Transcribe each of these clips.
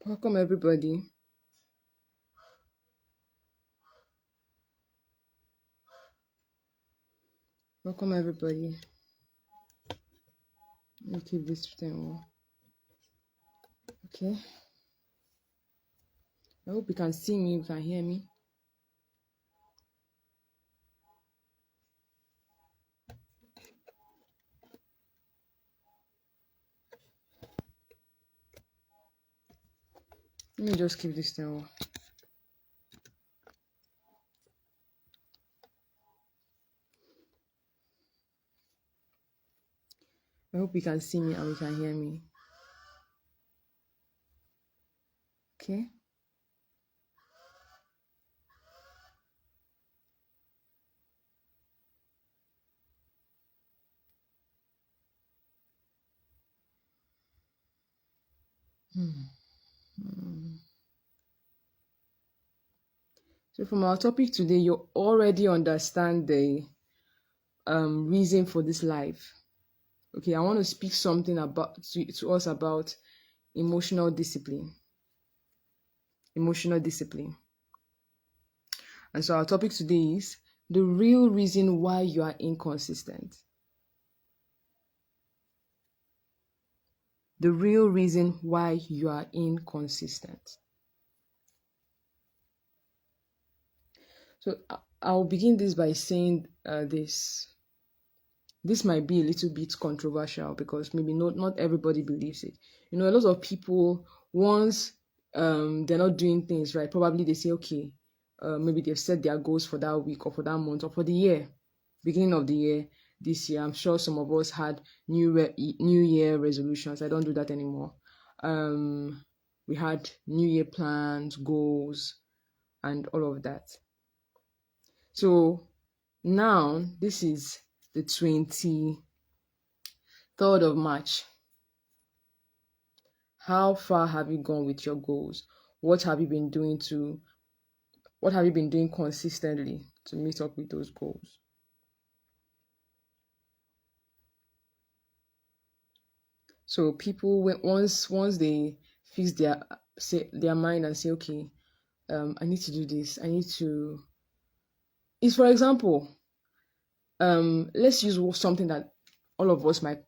Welcome, everybody. Welcome, everybody. Let me keep this thing. Okay. I hope you can see me, you can hear me. Let me just keep this thing. I hope you can see me and you can hear me. Okay. So from our topic today, you already understand the reason for this life. Okay, I want to speak something about to us about emotional discipline. Emotional discipline. And so our topic today is the real reason why you are inconsistent. The real reason why you are inconsistent. So I'll begin this by saying this. This might be a little bit controversial because maybe not everybody believes it. You know, a lot of people, once they're not doing things right, probably they say, okay, maybe they've set their goals for that week or for that month or for the year, beginning of the year, this year. I'm sure some of us had New Year resolutions. I don't do that anymore. We had New Year plans, goals, and all of that. So now this is the 23rd of March. How far have you gone with your goals? What have you been doing consistently to meet up with those goals? So people, once they fix their mind and say, okay, I need to do this. It's for example, let's use something that all of us might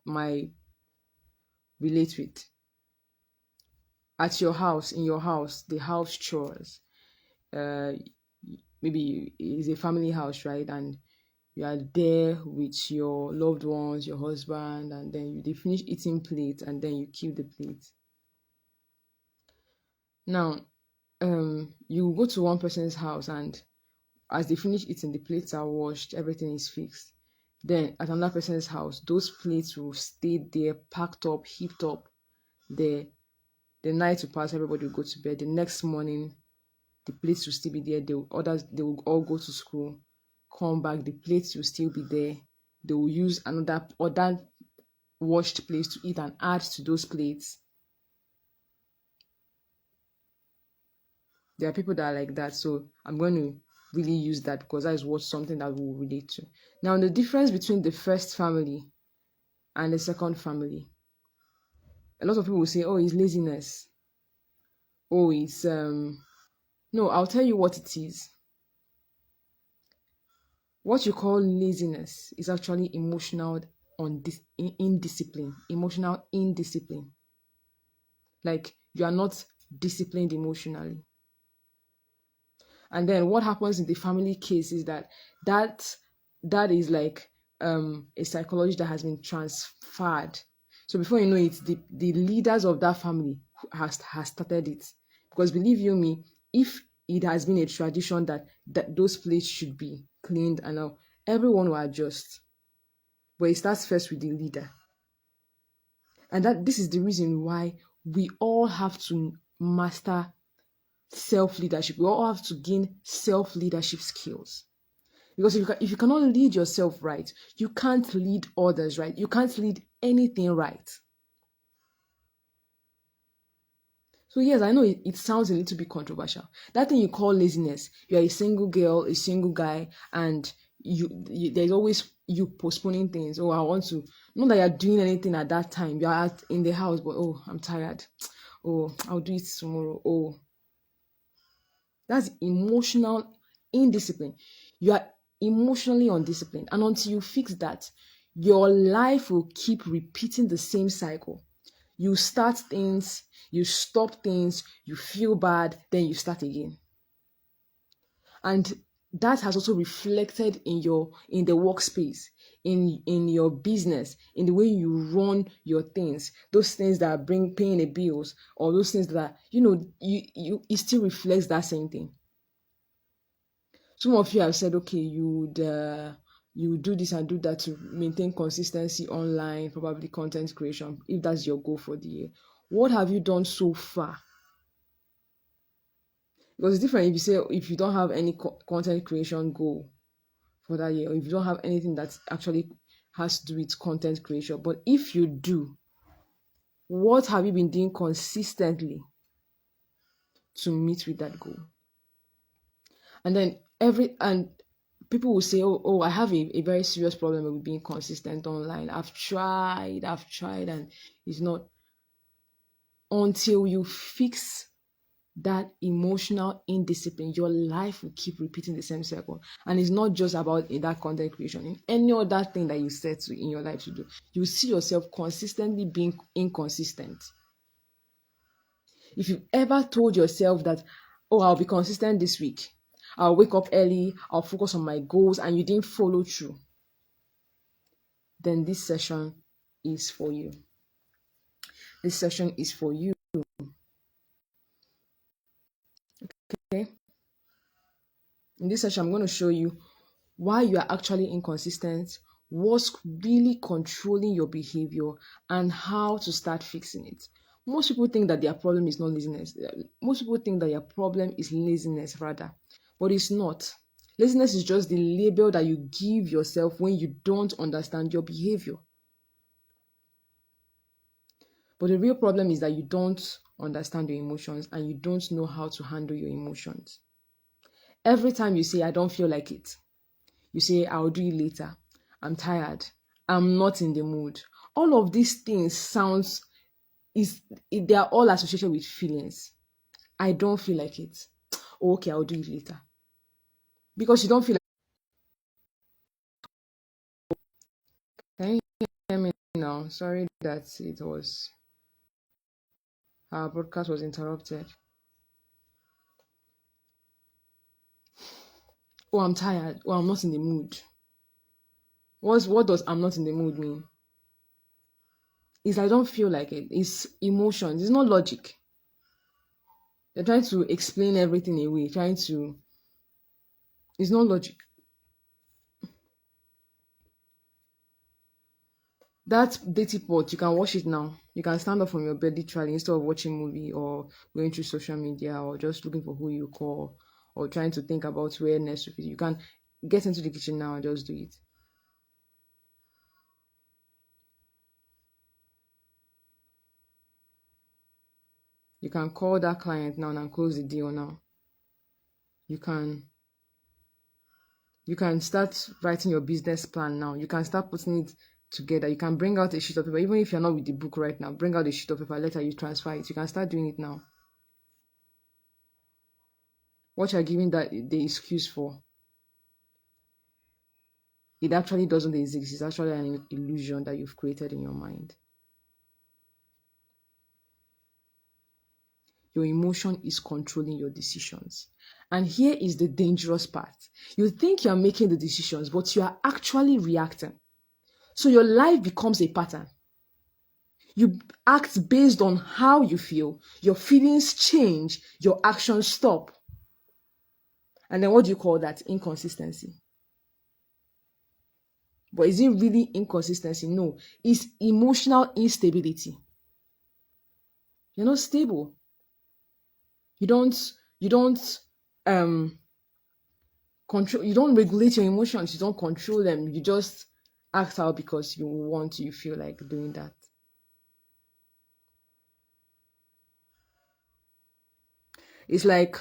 relate with. At your house, in your house, the house chores. Maybe it's a family house, right? And you are there with your loved ones, your husband, and then they finish eating plates, and then you keep the plates. Now, you go to one person's house, and as they finish eating, the plates are washed, everything is fixed. Then at another person's house, those plates will stay there, packed up, heaped up. The night will pass, everybody will go to bed. The next morning, the plates will still be there. They will all go to school, come back, the plates will still be there. They will use other washed plates to eat and add to those plates. There are people that are like that, so I'm going to really use that because that is something that we will relate to. Now, the difference between the first family and the second family, a lot of people will say, oh, it's laziness. Oh, it's no, I'll tell you what it is. What you call laziness is actually emotional indiscipline. Emotional indiscipline. Like you are not disciplined emotionally. And then what happens in the family case is that is like a psychology that has been transferred. So before you know it, the leaders of that family has started it. Because believe you me, if it has been a tradition that those plates should be cleaned and now everyone will adjust. But it starts first with the leader. And that this is the reason why we all have to master self-leadership. We all have to gain self-leadership skills. Because if you cannot lead yourself right, you can't lead others right. You can't lead anything right. So yes, I know it sounds a little bit controversial. That thing you call laziness, you are a single girl, a single guy, and there's always you postponing things. Oh, I want to, not that you're doing anything at that time. You're in the house, but oh, I'm tired. Oh, I'll do it tomorrow. Oh, that's emotional indiscipline. You are emotionally undisciplined. And until you fix that, your life will keep repeating the same cycle. You start things, you stop things, you feel bad, then you start again. And that has also reflected in the workspace, in your business, in the way you run your things, those things that bring paying the bills, or those things that it still reflects that same thing. Some of you have said, okay, you do this and do that to maintain consistency online, probably content creation, if that's your goal for the year. What have you done so far? Because it's different if you say, if you don't have any content creation goal for that year, or if you don't have anything that actually has to do with content creation. But if you do, what have you been doing consistently to meet with that goal? And then people will say, I have a very serious problem with being consistent online. I've tried, and it's not. Until you fix that emotional indiscipline, your life will keep repeating the same cycle. And it's not just about that content creation. In any other thing that you set to in your life to do, you see yourself consistently being inconsistent. If you've ever told yourself that, I'll be consistent this week, I'll wake up early, I'll focus on my goals, and you didn't follow through, then this session is for you. This session is for you. Okay? In this session, I'm going to show you why you are actually inconsistent, what's really controlling your behavior, and how to start fixing it. Most people think that their problem is not laziness. Most people think that your problem is laziness, rather, but it's not. Laziness is just the label that you give yourself when you don't understand your behavior. But the real problem is that you don't understand your emotions and you don't know how to handle your emotions. Every time you say, I don't feel like it, you say, I'll do it later, I'm tired, I'm not in the mood. All of these things they are all associated with feelings. I don't feel like it. Okay, I'll do it later. Because you don't feel like. Can you hear me now? Sorry that our broadcast was interrupted. I'm tired. I'm not in the mood. What does I'm not in the mood mean? It's I don't feel like it. It's emotions. It's not logic. They're trying to explain everything away. It's not logic. That dating pot, you can watch it now. You can stand up from your bed literally instead of watching movie or going through social media or just looking for who you call or trying to think about where next to be. You can get into the kitchen now and just do it. You can call that client now and close the deal now. You can start writing your business plan now. You can start putting it together. You can bring out a sheet of paper. Even if you're not with the book right now, bring out a sheet of paper. Later you transfer it. You can start doing it now. What you're giving that the excuse for, it actually doesn't exist. It's actually an illusion that you've created in your mind. Your emotion is controlling your decisions. And here is the dangerous part. You think you're making the decisions, but you are actually reacting. So your life becomes a pattern. You act based on how you feel. Your feelings change. Your actions stop. And then what do you call that? Inconsistency. But is it really inconsistency? No. It's emotional instability. You're not stable. You don't control, you don't regulate your emotions, you don't control them. You just act out because you feel like doing that. It's like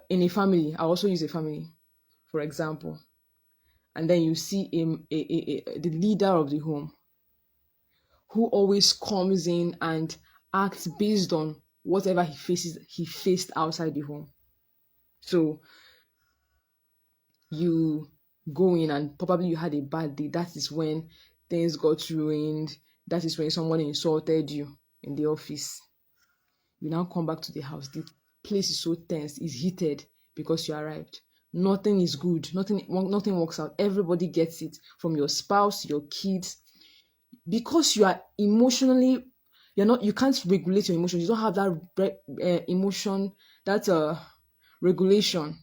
in a family. I also use a family, for example. And then you see the leader of the home who always comes in and acts based on whatever he faced outside the home. So you go in and probably you had a bad day. That is when things got ruined. That is when someone insulted you in the office. You now come back to the house. The place is so tense, it's heated because you arrived. Nothing is good. Nothing works out. Everybody gets it, from your spouse, your kids. Because you are emotionally, you can't regulate your emotions. You don't have that emotion, that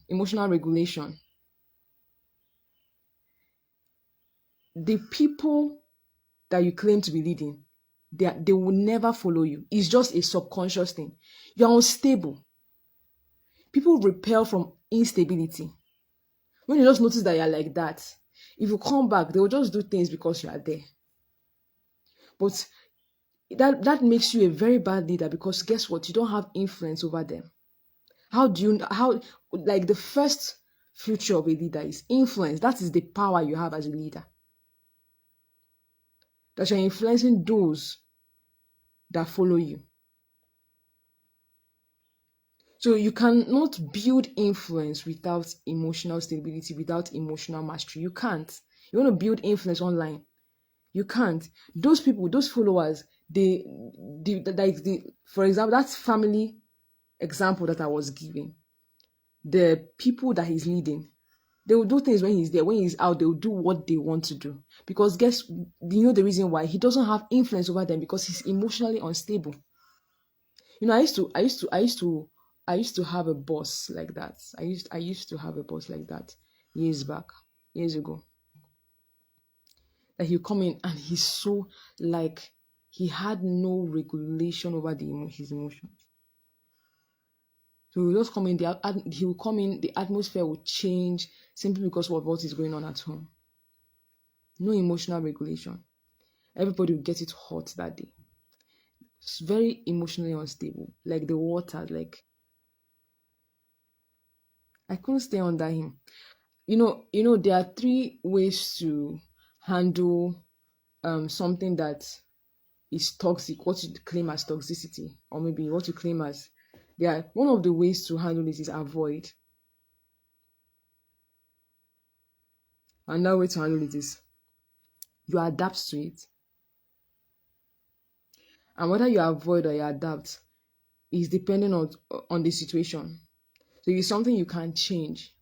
emotional regulation. The people that you claim to be leading, they will never follow you. It's just a subconscious thing. You're unstable. People repel from instability. When you just notice that you're like that, if you come back, they will just do things because you are there. But that makes you a very bad leader, because guess what? You don't have influence over them. Like, the first future of a leader is influence. That is the power you have as a leader. That you're influencing those that follow you. So you cannot build influence without emotional stability, without emotional mastery. You can't. You want to build influence online, you can't. Those people, those followers, for example, that family example that I was giving, the people that he's leading, they will do things when he's there. When he's out, they will do what they want to do. Because the reason why? He doesn't have influence over them, because he's emotionally unstable. I used to have a boss like that. I used to have a boss like that years ago. That he'll come in and he's so, like, he had no regulation over his emotions. So he'll just come in, the atmosphere will change simply because of what is going on at home. No emotional regulation. Everybody will get it hot that day. It's very emotionally unstable. Like the water, like, I couldn't stay under him. There are 3 ways to handle something that is toxic, what you claim as toxicity, or maybe what you claim as. One of the ways to handle this is avoid. Another way to handle it is you adapt to it. And whether you avoid or you adapt is depending on the situation. So it's something you can change.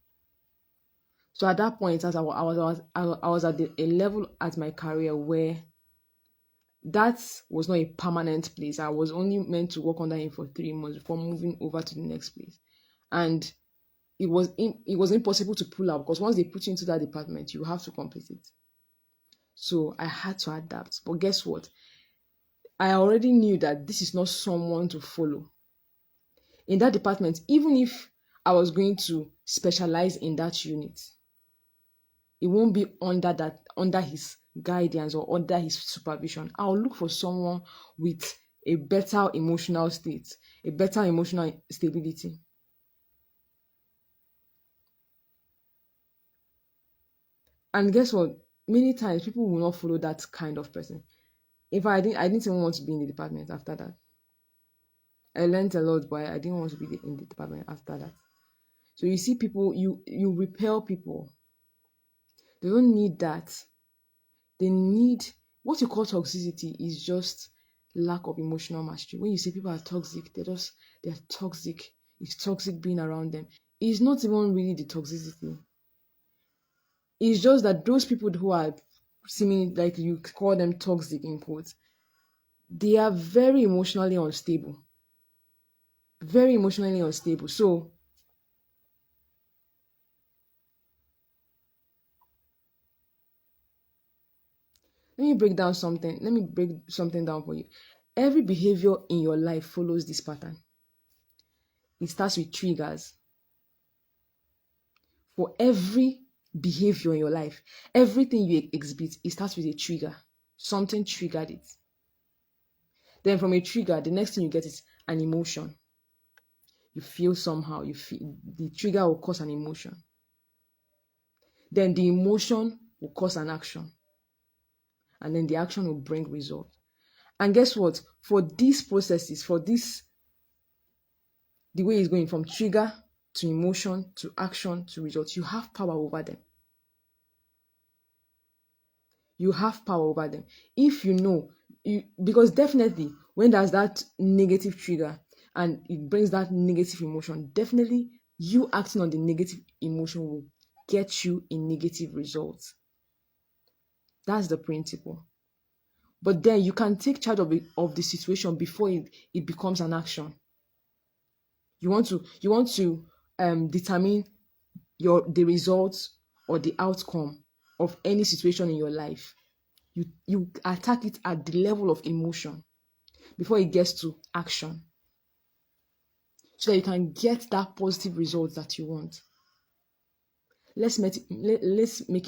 So at that point, as I was at a level at my career where that was not a permanent place. I was only meant to work under him for 3 months before moving over to the next place. And it was impossible to pull out, because once they put you into that department, you have to complete it. So I had to adapt. But guess what? I already knew that this is not someone to follow. In that department, even if I was going to specialize in that unit, it won't be under his guidance or under his supervision. I'll look for someone with a better emotional state, a better emotional stability. And guess what? Many times people will not follow that kind of person. In fact, I didn't even want to be in the department after that. I learned a lot, but I didn't want to be in the department after that. So you see, people, you repel people. They don't need that. They need, what you call toxicity is just lack of emotional mastery. When you say people are toxic, they're toxic. It's toxic being around them. It's not even really the toxicity. It's just that those people who are seeming like you call them toxic in quotes, they are very emotionally unstable. Very emotionally unstable. So let me break something down for you. Every behavior in your life follows this pattern. It starts with triggers. For every behavior in your life, everything you exhibit, it starts with a trigger. Something triggered it. Then from a trigger, the next thing you get is an emotion. You feel somehow, the trigger will cause an emotion. Then the emotion will cause an action. And then the action will bring result. And guess what? For these processes, for this the way it's going from trigger to emotion to action to results, you have power over them. You have power over them. If you know, because definitely when there's that negative trigger and it brings that negative emotion, definitely you acting on the negative emotion will get you a negative result. That's the principle. But then you can take charge of the situation before it becomes an action. You want to determine the results or the outcome of any situation in your life. You attack it at the level of emotion before it gets to action, so that you can get that positive result that you want. Let's make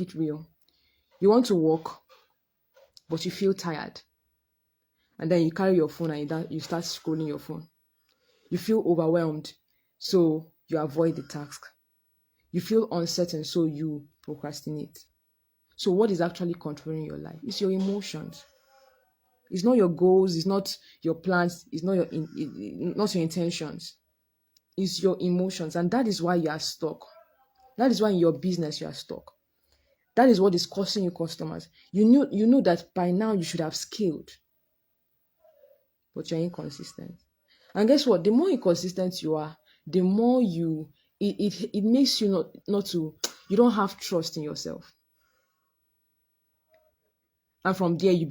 it real. You want to work, but you feel tired, and then you carry your phone and you start scrolling your phone. You feel overwhelmed, so you avoid the task. You feel uncertain, so you procrastinate. So what is actually controlling your life? It's your emotions. It's not your goals, it's not your plans, it's not not your intentions. It's your emotions, and that is why you are stuck. That is why in your business you are stuck. That is what is costing you customers. You know that by now you should have scaled, but you're inconsistent. And guess what? The more inconsistent you are, the more it makes you not to, you don't have trust in yourself. And from there you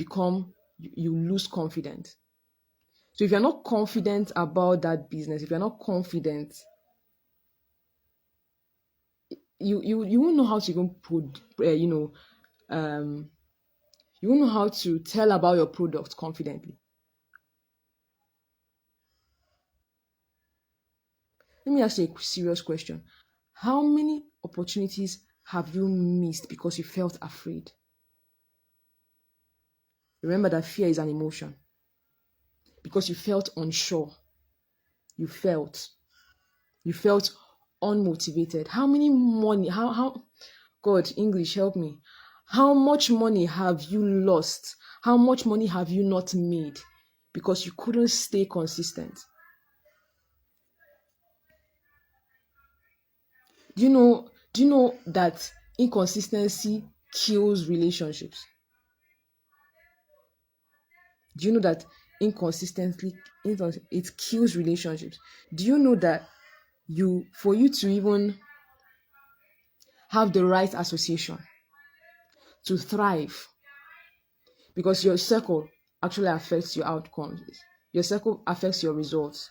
lose confidence. So if you're not confident about that business, if you're not confident, you won't know how to even put, you won't know how to tell about your product confidently. Let me ask you a serious question. How many opportunities have you missed because you felt afraid? Remember that fear is an emotion. Because you felt unsure. You felt unmotivated. How many money, God, English, help me. How much money have you lost? How much money have you not made because you couldn't stay consistent? Do you know that inconsistency kills relationships? Do you know that it kills relationships? Do you know that for you to even have the right association to thrive, because your circle actually affects your outcomes. Your circle affects your results.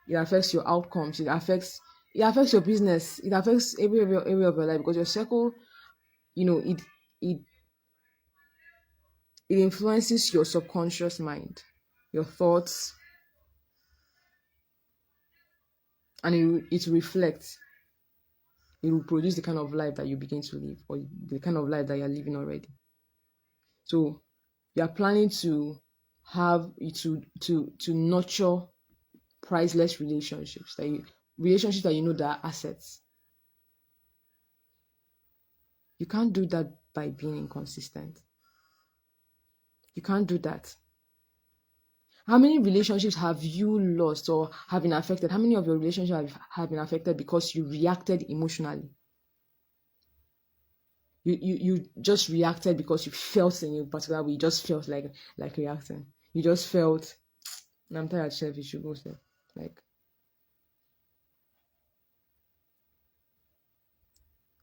It affects your outcomes. It affects your business. It affects every area of your life, because your circle, it influences your subconscious mind, your thoughts, and it reflects. It will produce the kind of life that you begin to live, or the kind of life that you're living already. So you are planning to have to nurture priceless relationships that you know that are assets. You can't do that by being inconsistent. You can't do that. How many relationships have you lost or have been affected? How many of your relationships have been affected because you reacted emotionally? You just reacted because you felt in a particular way. You just felt like reacting. You just felt, I'm tired, chef, you should go sleep. Like,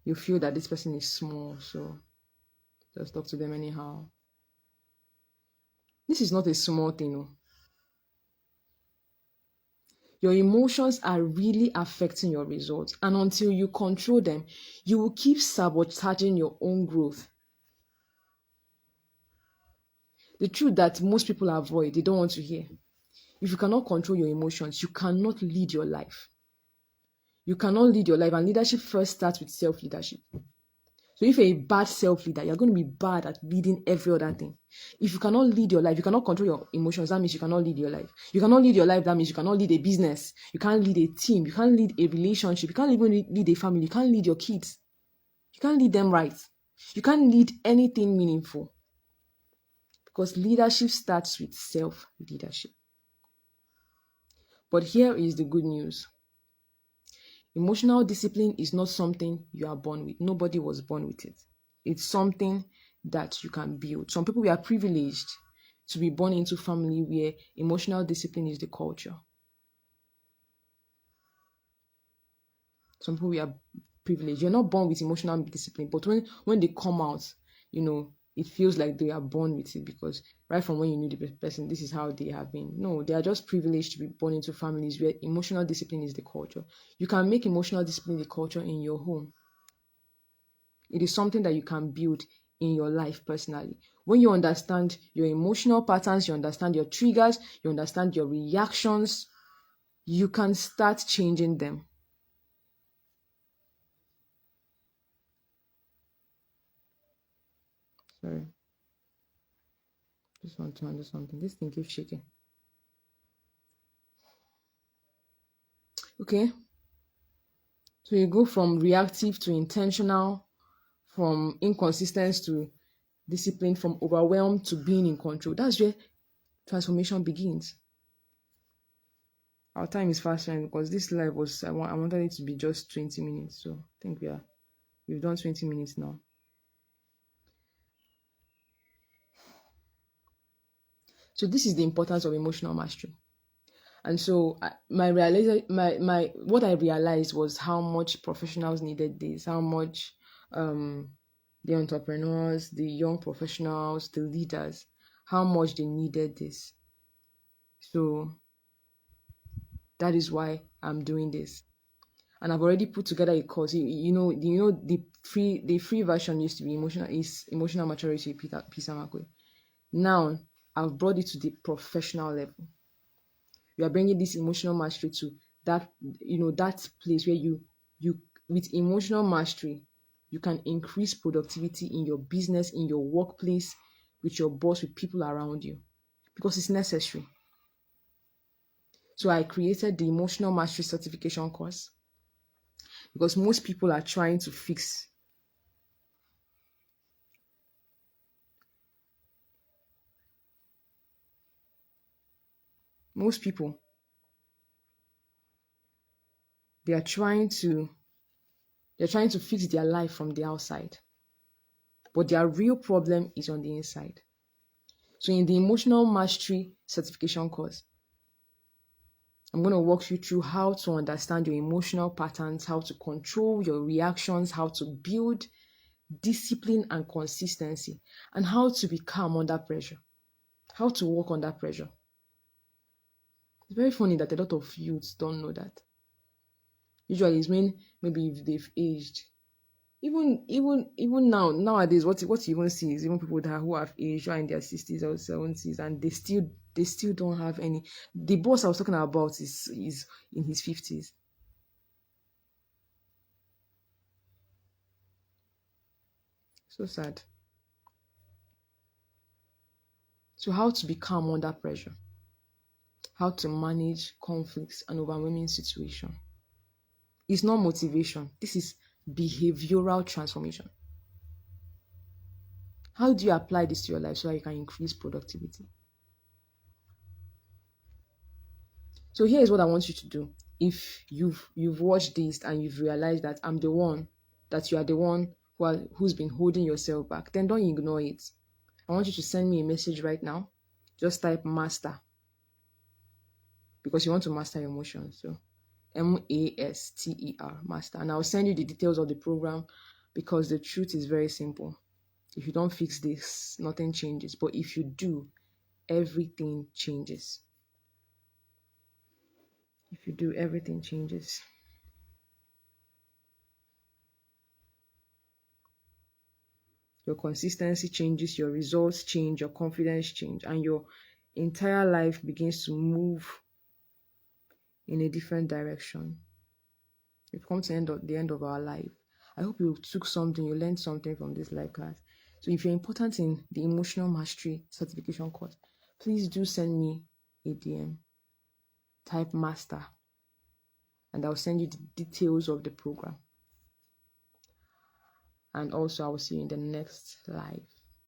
you feel that this person is small, so just talk to them anyhow. This is not a small thing, no. Your emotions are really affecting your results, and until you control them, you will keep sabotaging your own growth. The truth that most people avoid, they don't want to hear. If you cannot control your emotions, you cannot lead your life. You cannot lead your life, and leadership first starts with self-leadership. So if you're a bad self-leader, you're going to be bad at leading every other thing. If you cannot lead your life, you cannot control your emotions, that means you cannot lead your life. You cannot lead your life, that means you cannot lead a business. You can't lead a team. You can't lead a relationship. You can't even lead a family. You can't lead your kids. You can't lead them right. You can't lead anything meaningful. Because leadership starts with self-leadership. But here is the good news. Emotional discipline is not something you are born with. Nobody was born with it. It's something that you can build. Some people, we are privileged to be born into family where emotional discipline is the culture. Some people, we are privileged. You're not born with emotional discipline, but when they come out, it feels like they are born with it, because right from when you knew the person, this is how they have been. No, they are just privileged to be born into families where emotional discipline is the culture. You can make emotional discipline the culture in your home. It is something that you can build in your life personally. When you understand your emotional patterns, you understand your triggers, you understand your reactions, you can start changing them. Sorry. Just want to handle something. This thing keeps shaking. Okay. So you go from reactive to intentional, from inconsistent to discipline, from overwhelmed to being in control. That's where transformation begins. Our time is fast running because this live was, I wanted it to be just 20 minutes. So I think we've done 20 minutes now. So this is the importance of emotional mastery. And so what I realized was how much professionals needed this, how much the entrepreneurs, the young professionals, the leaders, how much they needed this. So that is why I'm doing this. And I've already put together a course. The free version used to be emotional maturity, Peter Pisamakwe. Now I've brought it to the professional level. We are bringing this emotional mastery to that place where you with emotional mastery, you can increase productivity in your business, in your workplace, with your boss, with people around you, because it's necessary. So I created the emotional mastery certification course because most people are trying to fix most people they're trying to fix their life from the outside, but their real problem is on the inside. So in the emotional mastery certification course, I'm going to walk you through how to understand your emotional patterns, how to control your reactions, how to build discipline and consistency, and how to be calm under pressure, how to work under pressure. It's very funny that a lot of youths don't know that. Usually it's when maybe if they've aged. Even nowadays, what you even see is even people who have aged, who are in their 60s or 70s, and they still don't have any. The boss I was talking about is in his 50s. So sad. So how to be calm under pressure, how to manage conflicts and overwhelming situation. It's not motivation. This is behavioral transformation. How do you apply this to your life so that you can increase productivity? So here is what I want you to do. If you've watched this and you've realized that you are the one who's been holding yourself back, then don't ignore it. I want you to send me a message right now. Just type master, because you want to master your emotions. So MASTER, master. And I'll send you the details of the program, because the truth is very simple. If you don't fix this, nothing changes. But if you do, everything changes. If you do, everything changes. Your consistency changes, your results change, your confidence change, and your entire life begins to move in a different direction. We've come to the end of our life. I hope you took something, you learned something from this live class. So if you're important in the emotional mastery certification course, please do send me a DM. Type master, and I'll send you the details of the program. And also, I will see you in the next live.